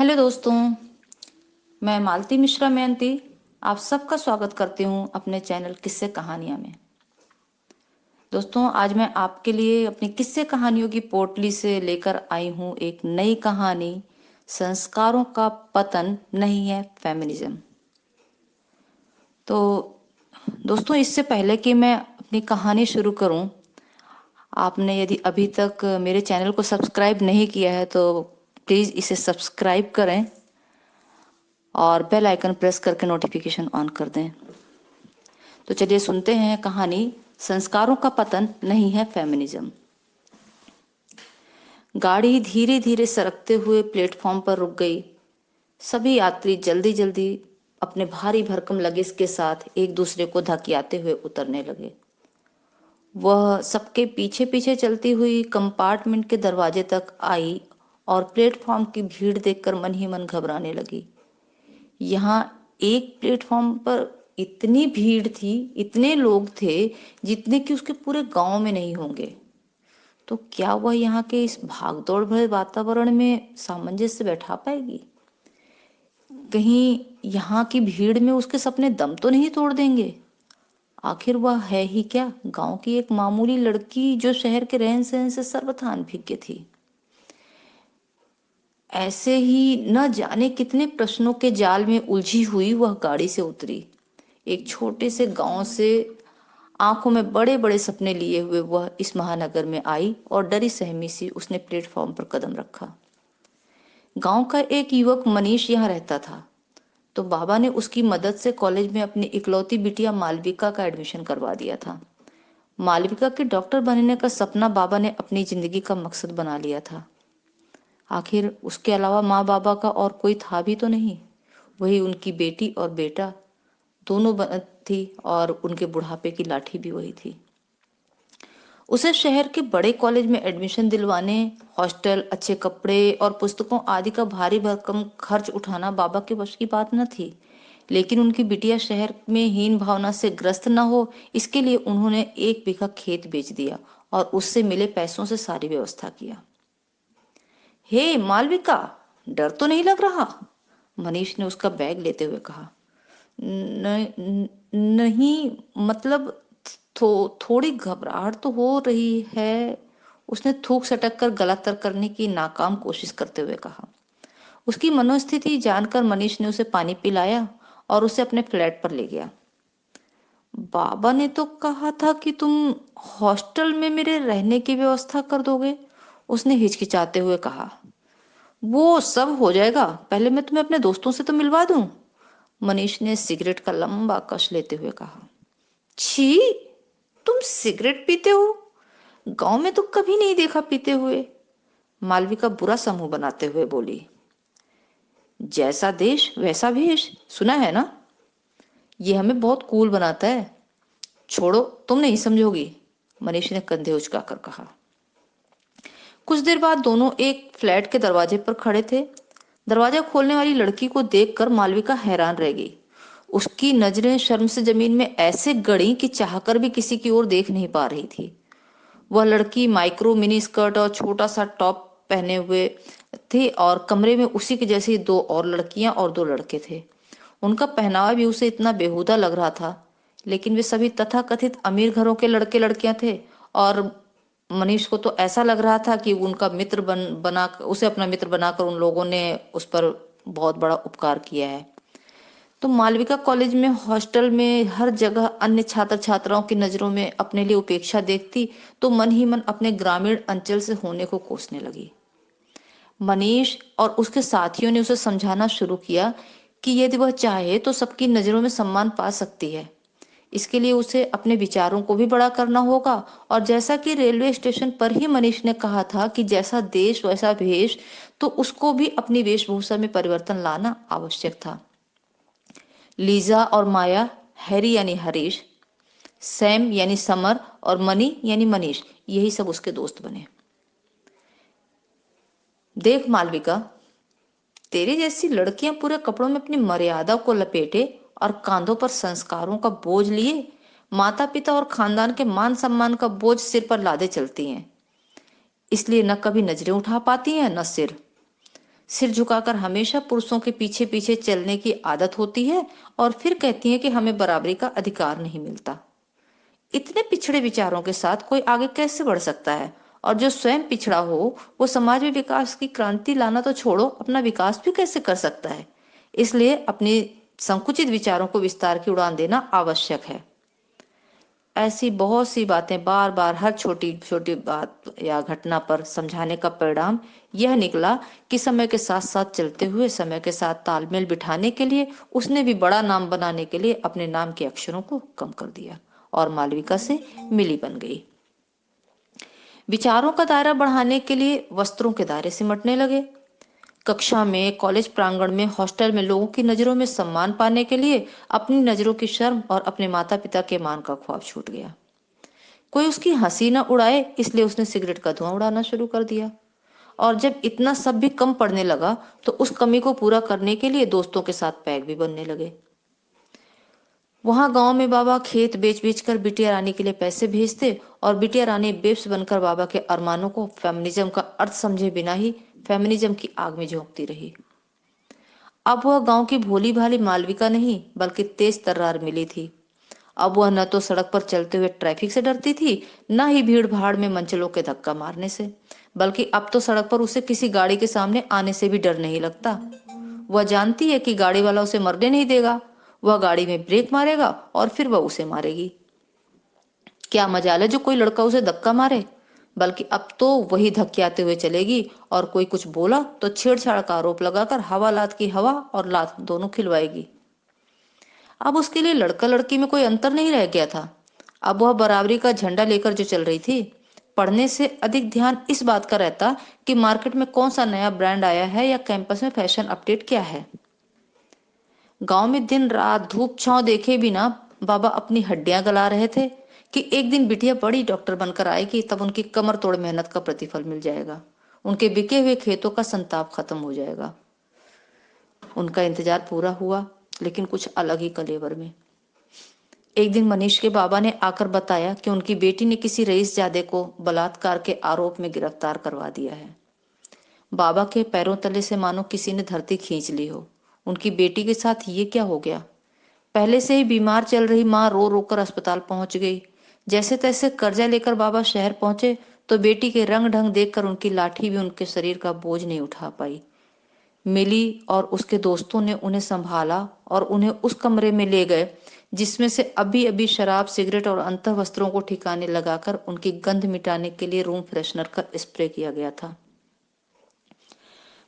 Hello दोस्तों, मैं मालती मिश्रा मेहंती आप सबका स्वागत करती हूँ अपने चैनल किस्से कहानियाँ में। दोस्तों, आज मैं आपके लिए अपनी किस्से कहानियों की पोटली से लेकर आई हूँ एक नई कहानी। संस्कारों का पतन नहीं है फेमिनिज्म। तो दोस्तों, इससे पहले कि मैं अपनी कहानी शुरू करूँ, आपने यदि अभी तक मेरे चैनल को सब्सक्राइब नहीं किया है तो प्लीज़ इसे सब्सक्राइब करें और बेल आइकन प्रेस करके नोटिफिकेशन ऑन कर दें। तो चलिए सुनते हैं कहानी संस्कारों का पतन नहीं है फेमिनिज्म। गाड़ी धीरे धीरे सरकते हुए प्लेटफॉर्म पर रुक गई। सभी यात्री जल्दी जल्दी अपने भारी भरकम लगेज के साथ एक दूसरे को धकियाते हुए उतरने लगे। वह सबके पीछे पीछे चलती हुई कंपार्टमेंट के दरवाजे तक आई और प्लेटफॉर्म की भीड़ देखकर मन ही मन घबराने लगी। यहाँ एक प्लेटफॉर्म पर इतनी भीड़ थी, इतने लोग थे जितने कि उसके पूरे गांव में नहीं होंगे। तो क्या वह यहाँ के इस भागदौड़ भरे वातावरण में सामंजस्य बैठा पाएगी? कहीं यहाँ की भीड़ में उसके सपने दम तो नहीं तोड़ देंगे? आखिर वह है ही क्या, गांव की एक मामूली लड़की जो शहर के रहन सहन से सर्वथा अनभिज्ञ थी। ऐसे ही न जाने कितने प्रश्नों के जाल में उलझी हुई वह गाड़ी से उतरी। एक छोटे से गांव से आंखों में बड़े बड़े सपने लिए हुए वह इस महानगर में आई और डरी सहमी सी उसने प्लेटफॉर्म पर कदम रखा। गांव का एक युवक मनीष यहाँ रहता था, तो बाबा ने उसकी मदद से कॉलेज में अपनी इकलौती बिटिया मालविका का एडमिशन करवा दिया था। मालविका के डॉक्टर बनने का सपना बाबा ने अपनी जिंदगी का मकसद बना लिया था। आखिर उसके अलावा माँ बाबा का और कोई था भी तो नहीं। वही उनकी बेटी और बेटा दोनों थी और उनके बुढ़ापे की लाठी भी वही थी। उसे शहर के बड़े कॉलेज में एडमिशन दिलवाने, हॉस्टल, अच्छे कपड़े और पुस्तकों आदि का भारी भरकम खर्च उठाना बाबा के वश की बात न थी। लेकिन उनकी बिटिया शहर में हीन भावना से ग्रस्त न हो, इसके लिए उन्होंने 1 बीघा खेत बेच दिया और उससे मिले पैसों से सारी व्यवस्था किया। हे मालविका, डर तो नहीं लग रहा? मनीष ने उसका बैग लेते हुए कहा। नहीं, मतलब थोड़ी घबराहट तो हो रही है, उसने थूक सटक कर गला तर करने की नाकाम कोशिश करते हुए कहा। उसकी मनोस्थिति जानकर मनीष ने उसे पानी पिलाया और उसे अपने फ्लैट पर ले गया। बाबा ने तो कहा था कि तुम हॉस्टल में मेरे रहने की व्यवस्था कर दोगे, उसने हिचकिचाते हुए कहा। वो सब हो जाएगा, पहले मैं तुम्हें अपने दोस्तों से तो मिलवा दूं, मनीष ने सिगरेट का लंबा कश लेते हुए कहा। छी, तुम सिगरेट पीते हो? गांव में तो कभी नहीं देखा पीते हुए, मालविका बुरा सा मुंह बनाते हुए बोली। जैसा देश वैसा भेष, सुना है ना? ये हमें बहुत कूल बनाता है। छोड़ो, तुम नहीं समझोगी, मनीष ने कंधे उचकाकर कहा। कुछ देर बाद दोनों एक फ्लैट के दरवाजे पर खड़े थे। दरवाजा खोलने वाली लड़की को देखकर मालविका हैरान रह गई। उसकी नजरें शर्म से जमीन में ऐसे गड़ी कि चाहकर भी किसी की ओर देख नहीं पा रही थी। वह लड़की माइक्रो मिनी स्कर्ट और छोटा सा टॉप पहने हुए थी और कमरे में उसी के जैसी 2 और लड़कियां और 2 लड़के थे। उनका पहनावा भी उसे इतना बेहुदा लग रहा था, लेकिन वे सभी तथाकथित अमीर घरों के लड़के लड़कियां थे और मनीष को तो ऐसा लग रहा था कि उनका मित्र बना उसे अपना मित्र बनाकर उन लोगों ने उस पर बहुत बड़ा उपकार किया है। तो मालविका कॉलेज में, हॉस्टल में, हर जगह अन्य छात्र छात्राओं की नजरों में अपने लिए उपेक्षा देखती तो मन ही मन अपने ग्रामीण अंचल से होने को कोसने लगी। मनीष और उसके साथियों ने उसे समझाना शुरू किया कि यदि वह चाहे तो सबकी नजरों में सम्मान पा सकती है। इसके लिए उसे अपने विचारों को भी बड़ा करना होगा। और जैसा कि रेलवे स्टेशन पर ही मनीष ने कहा था कि जैसा देश वैसा भेष, तो उसको भी अपनी वेशभूषा में परिवर्तन लाना आवश्यक था। लीजा और माया, हैरी यानी हरीश, सैम यानी समर और मनी यानी मनीष, यही सब उसके दोस्त बने। देख मालविका, तेरी जैसी लड़कियां पूरे कपड़ों में अपनी मर्यादा को लपेटे और कांधों पर संस्कारों का बोझ लिए माता पिता और खानदान के मान सम्मान का बोझ सिर पर लादे चलती हैं। इसलिए न कभी नजरें उठा पाती हैं न सिर। सिर झुकाकर हमेशा पुरुषों के पीछे पीछे चलने की आदत होती है और फिर कहती हैं कि हमें बराबरी का अधिकार नहीं मिलता। इतने पिछड़े विचारों के साथ कोई आगे कैसे बढ़ सकता है? और जो स्वयं पिछड़ा हो वो समाज में विकास की क्रांति लाना तो छोड़ो, अपना विकास भी कैसे कर सकता है? इसलिए अपनी संकुचित विचारों को विस्तार की उड़ान देना आवश्यक है। ऐसी बहुत सी बातें बार बार हर छोटी छोटी बात या घटना पर समझाने का परिणाम यह निकला कि समय के साथ साथ चलते हुए, समय के साथ तालमेल बिठाने के लिए उसने भी बड़ा नाम बनाने के लिए अपने नाम के अक्षरों को कम कर दिया और मालविका से मिली बन गई। विचारों का दायरा बढ़ाने के लिए वस्त्रों के दायरे सिमटने लगे। कक्षा में, कॉलेज प्रांगण में, हॉस्टल में लोगों की नजरों में सम्मान पाने के लिए अपनी नजरों की शर्म और अपने माता पिता के मान का ख्वाब छूट गया। कोई उसकी हंसी न उड़ाए इसलिए उसने सिगरेट का धुआं उड़ाना शुरू कर दिया। और जब इतना सब भी कम पड़ने लगा तो उस कमी को पूरा करने के लिए दोस्तों के साथ पैक भी बनने लगे। वहां गांव में बाबा खेत बेच बेच कर बिटिया रानी के लिए पैसे भेजते और बिटिया रानी बेब्स बनकर बाबा के अरमानों को फेमिनिज्म का अर्थ समझे बिना ही फेमिनिज्म की आग में झोंकती रही। अब वह गांव की भोली भाली मालविका नहीं बल्कि तेज तर्रार मिली थी। अब वह न तो सड़क पर चलते हुए ट्रैफिक से डरती थी, न ही भीड़ भाड़ में मंचलों के धक्का मारने से, बल्कि अब तो सड़क पर उसे किसी गाड़ी के सामने आने से भी डर नहीं लगता। वह जानती है कि गाड़ी वाला उसे मरने नहीं देगा। वह गाड़ी में ब्रेक मारेगा और फिर वह उसे मारेगी। क्या मजाल है जो कोई लड़का उसे धक्का मारे, बल्कि अब तो वही धक्के हुए चलेगी और कोई कुछ बोला तो छेड़छाड़ का आरोप लगाकर हवा लात की हवा और लात दोनों खिलवाएगी। अब उसके लिए लड़का लड़की में कोई अंतर नहीं रह गया था। अब वह बराबरी का झंडा लेकर जो चल रही थी, पढ़ने से अधिक ध्यान इस बात का रहता कि मार्केट में कौन सा नया ब्रांड आया है या कैंपस में फैशन अपडेट क्या है। गांव में दिन रात धूप छांव देखे बिना बाबा अपनी हड्डियां गला रहे थे कि एक दिन बिटिया बड़ी डॉक्टर बनकर आएगी, तब उनकी कमर तोड़ मेहनत का प्रतिफल मिल जाएगा, उनके बिके हुए खेतों का संताप खत्म हो जाएगा। उनका इंतजार पूरा हुआ, लेकिन कुछ अलग ही कलेवर में। एक दिन मनीष के बाबा ने आकर बताया कि उनकी बेटी ने किसी रईसजादे को बलात्कार के आरोप में गिरफ्तार करवा दिया है। बाबा के पैरों तले से मानो किसी ने धरती खींच ली हो। उनकी बेटी के साथ ये क्या हो गया? पहले से ही बीमार चल रही माँ रो रो कर अस्पताल पहुंच गई। जैसे तैसे कर्जा लेकर बाबा शहर पहुंचे तो बेटी के रंग ढंग देखकर उनकी लाठी भी उनके शरीर का बोझ नहीं उठा पाई। मिली और उसके दोस्तों ने उन्हें संभाला और उन्हें उस कमरे में ले गए जिसमें से अभी अभी शराब, सिगरेट और अंतः वस्त्रों को ठिकाने लगाकर उनकी गंध मिटाने के लिए रूम फ्रेशनर का स्प्रे किया गया था।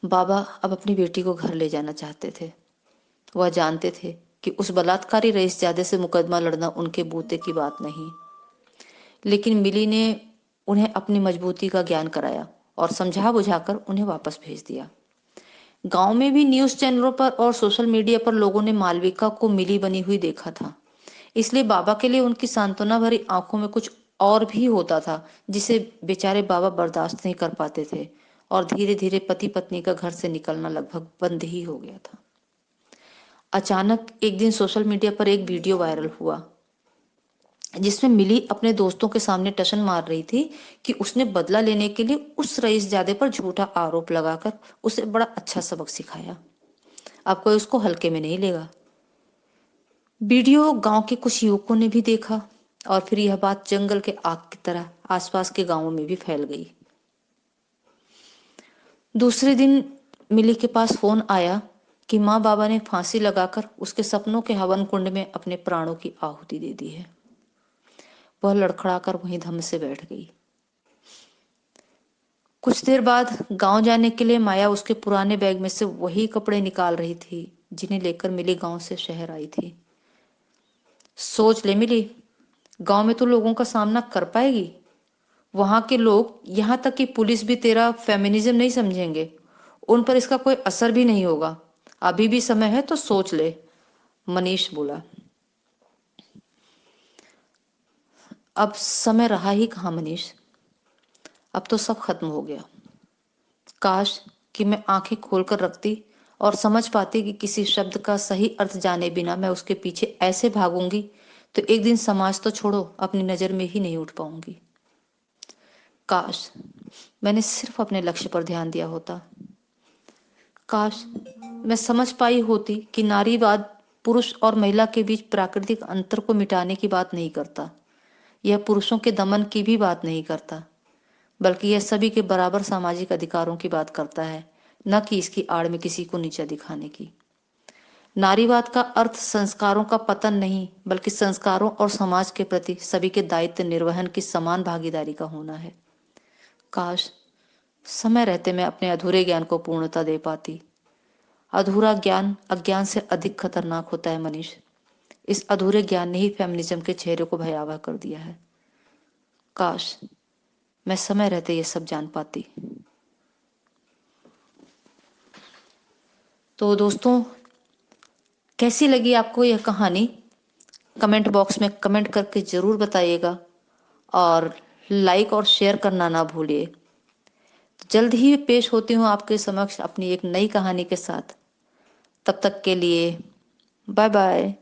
बाबा अब अपनी बेटी को घर ले जाना चाहते थे। वह जानते थे कि उस बलात्कारी रईसजादे से मुकदमा लड़ना उनके बूते की बात नहीं, लेकिन मिली ने उन्हें अपनी मजबूती का ज्ञान कराया और समझा बुझाकर उन्हें वापस भेज दिया। गांव में भी न्यूज चैनलों पर और सोशल मीडिया पर लोगों ने मालविका को मिली बनी हुई देखा था। इसलिए बाबा के लिए उनकी सांत्वना भरी आंखों में कुछ और भी होता था जिसे बेचारे बाबा बर्दाश्त नहीं कर पाते थे, और धीरे धीरे पति पत्नी का घर से निकलना लगभग बंद ही हो गया था। अचानक एक दिन सोशल मीडिया पर एक वीडियो वायरल हुआ जिसमें मिली अपने दोस्तों के सामने टशन मार रही थी कि उसने बदला लेने के लिए उस रईसजादे पर झूठा आरोप लगाकर उसे बड़ा अच्छा सबक सिखाया। अब कोई उसको हल्के में नहीं लेगा। वीडियो गांव के कुछ युवकों ने भी देखा और फिर यह बात जंगल के आग की तरह आसपास के गांवों में भी फैल गई। दूसरे दिन मिली के पास फोन आया कि माँ बाबा ने फांसी लगाकर उसके सपनों के हवन कुंड में अपने प्राणों की आहुति दे दी है। वह लड़खड़ाकर वहीं धम से बैठ गई। कुछ देर बाद गांव जाने के लिए माया उसके पुराने बैग में से वही कपड़े निकाल रही थी जिन्हें लेकर मिली गांव से शहर आई थी। सोच ले मिली, गांव में तो लोगों का सामना कर पाएगी? वहां के लोग, यहाँ तक कि पुलिस भी तेरा फेमिनिज्म नहीं समझेंगे। उन पर इसका कोई असर भी नहीं होगा। अभी भी समय है तो सोच ले, मनीष बोला। अब समय रहा ही कहाँ मनीष, अब तो सब खत्म हो गया। काश कि मैं आंखें खोलकर रखती और समझ पाती कि किसी शब्द का सही अर्थ जाने बिना मैं उसके पीछे ऐसे भागूंगी तो एक दिन समाज तो छोड़ो अपनी नजर में ही नहीं उठ पाऊंगी। काश मैंने सिर्फ अपने लक्ष्य पर ध्यान दिया होता। काश मैं समझ पाई होती कि नारीवाद पुरुष और महिला के बीच प्राकृतिक अंतर को मिटाने की बात नहीं करता। यह पुरुषों के दमन की भी बात नहीं करता, बल्कि यह सभी के बराबर सामाजिक अधिकारों की बात करता है, न कि इसकी आड़ में किसी को नीचा दिखाने की। नारीवाद का अर्थ संस्कारों का पतन नहीं, बल्कि संस्कारों और समाज के प्रति सभी के दायित्व निर्वहन की समान भागीदारी का होना है। काश समय रहते मैं अपने अधूरे ज्ञान को पूर्णता दे पाती। अधूरा ज्ञान अज्ञान से अधिक खतरनाक होता है मनीष। इस अधूरे ज्ञान ने ही फेमिनिज्म के चेहरे को भयावह कर दिया है। काश मैं समय रहते ये सब जान पाती। तो दोस्तों, कैसी लगी आपको यह कहानी? कमेंट बॉक्स में कमेंट करके जरूर बताइएगा और लाइक और शेयर करना ना भूलिए। जल्द ही पेश होती हूँ आपके समक्ष अपनी एक नई कहानी के साथ। तब तक के लिए बाय बाय।